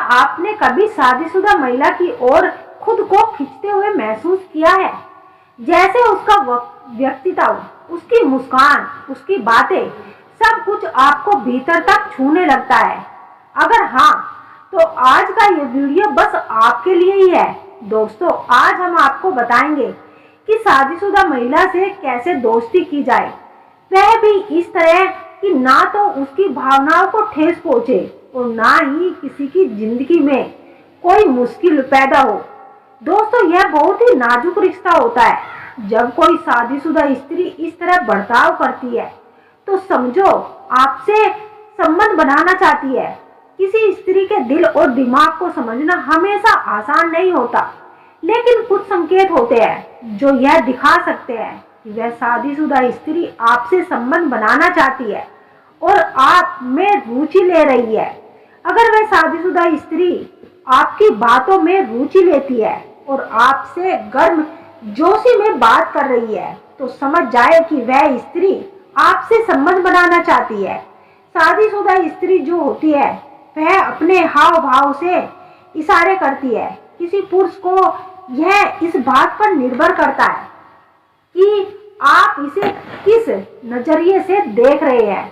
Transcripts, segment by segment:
आपने कभी शादीशुदा महिला की ओर खुद को खींचते हुए महसूस किया है? जैसे उसका व्यक्तित्व, उसकी मुस्कान, उसकी बातें, सब कुछ आपको भीतर तक छूने लगता है। अगर हाँ, तो आज का ये वीडियो बस आपके लिए ही है। दोस्तों, आज हम आपको बताएंगे कि शादीशुदा महिला से कैसे दोस्ती की जाए, वह भी इस तरह कि ना तो उसकी भावनाओं को ठेस पहुंचे और ना ही किसी की जिंदगी में कोई मुश्किल पैदा हो। दोस्तों, यह बहुत ही नाजुक रिश्ता होता है। जब कोई शादीशुदा स्त्री इस तरह बर्ताव करती है तो समझो आपसे संबंध बनाना चाहती है। किसी स्त्री के दिल और दिमाग को समझना हमेशा आसान नहीं होता, लेकिन कुछ संकेत होते हैं जो यह दिखा सकते हैं कि वह शादीशुदा स्त्री आपसे संबंध बनाना चाहती है और आप में रुचि ले रही है। अगर वह शादीशुदा स्त्री आपकी बातों में रुचि लेती है और आपसे गर्म जोशी में बात कर रही है, तो समझ जाए कि वह स्त्री आपसे संबंध बनाना चाहती है। शादीशुदा स्त्री जो होती है वह अपने हाव भाव से इशारे करती है। किसी पुरुष को यह इस बात पर निर्भर करता है कि आप इसे किस नजरिए से देख रहे हैं।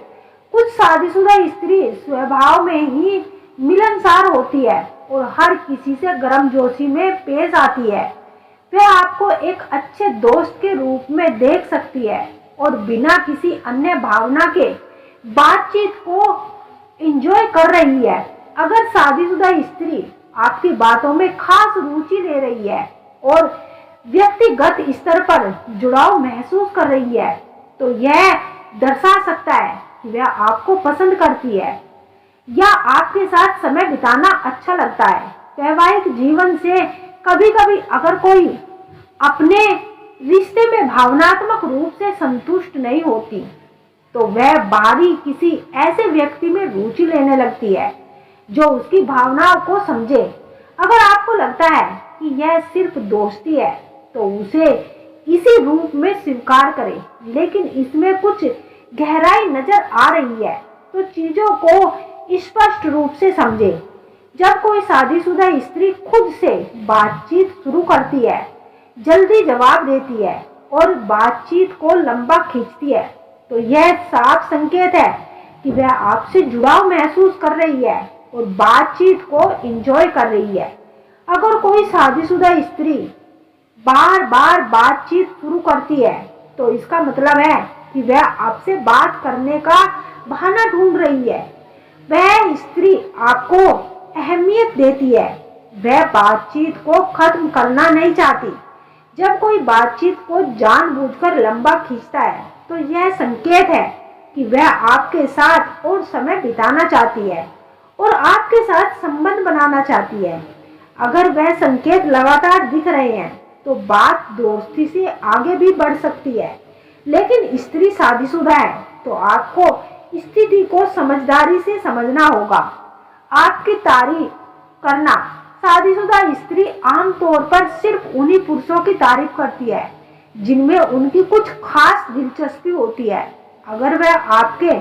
कुछ शादीशुदा स्त्री स्वभाव में ही मिलनसार होती है और हर किसी से गर्मजोशी में पेश आती है। वह आपको एक अच्छे दोस्त के रूप में देख सकती है और बिना किसी अन्य भावना के बातचीत को एंजॉय कर रही है। अगर शादीशुदा स्त्री आपकी बातों में खास रुचि ले रही है और व्यक्तिगत स्तर पर जुड़ाव महसूस कर रही है, तो यह दर्शा सकता है कि वह आपको पसंद करती है या आपके साथ समय बिताना अच्छा लगता है। वैवाहिक जीवन से कभी कभी अगर कोई अपने रिश्ते में भावनात्मक रूप से संतुष्ट नहीं होती, तो वह बाहरी किसी ऐसे व्यक्ति में रुचि लेने लगती है जो उसकी भावनाओं को समझे। अगर आपको लगता है कि यह सिर्फ दोस्ती है, तो उसे इसी रूप में स्वीकार करें, लेकिन इसमें कुछ गहराई नजर आ रही है तो चीजों को स्पष्ट रूप से समझे। जब कोई शादीशुदा स्त्री खुद से बातचीत शुरू करती है, जल्दी जवाब देती है और बातचीत को लंबा खींचती है, तो यह साफ संकेत है कि वह आपसे जुड़ाव महसूस कर रही है और बातचीत को एंजॉय कर रही है। अगर कोई शादीशुदा स्त्री बार बार बातचीत शुरू करती है, तो इसका मतलब है कि वह आपसे बात करने का बहाना ढूंढ रही है। वह स्त्री आपको अहमियत देती है, वह बातचीत को खत्म करना नहीं चाहती। जब कोई बातचीत को जानबूझकर लंबा खींचता है, तो यह संकेत है कि वह आपके साथ और समय बिताना चाहती है और आपके साथ संबंध बनाना चाहती है। अगर वह संकेत लगातार दिख रहे हैं, तो बात दोस्ती से आगे भी बढ़ सकती है। लेकिन स्त्री शादीशुदा है, तो आपको स्थिति को समझदारी से समझना होगा। आपकी तारीफ करना, शादीशुदा स्त्री आमतौर पर सिर्फ उन्हीं पुरुषों की तारीफ करती है जिनमें उनकी कुछ खास दिलचस्पी होती है। अगर वह आपके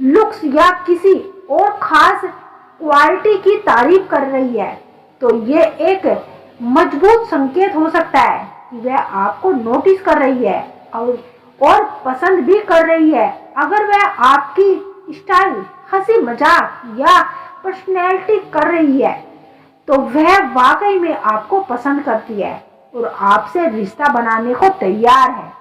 लुक्स या किसी और खास क्वालिटी की तारीफ कर रही है, तो ये एक मजबूत संकेत हो सकता है कि वह आपको नोटिस कर रही है और पसंद भी कर रही है। अगर वह आपकी स्टाइल, हंसी मजाक या पर्सनैलिटी कर रही है, तो वह वाकई में आपको पसंद करती है और आपसे रिश्ता बनाने को तैयार है।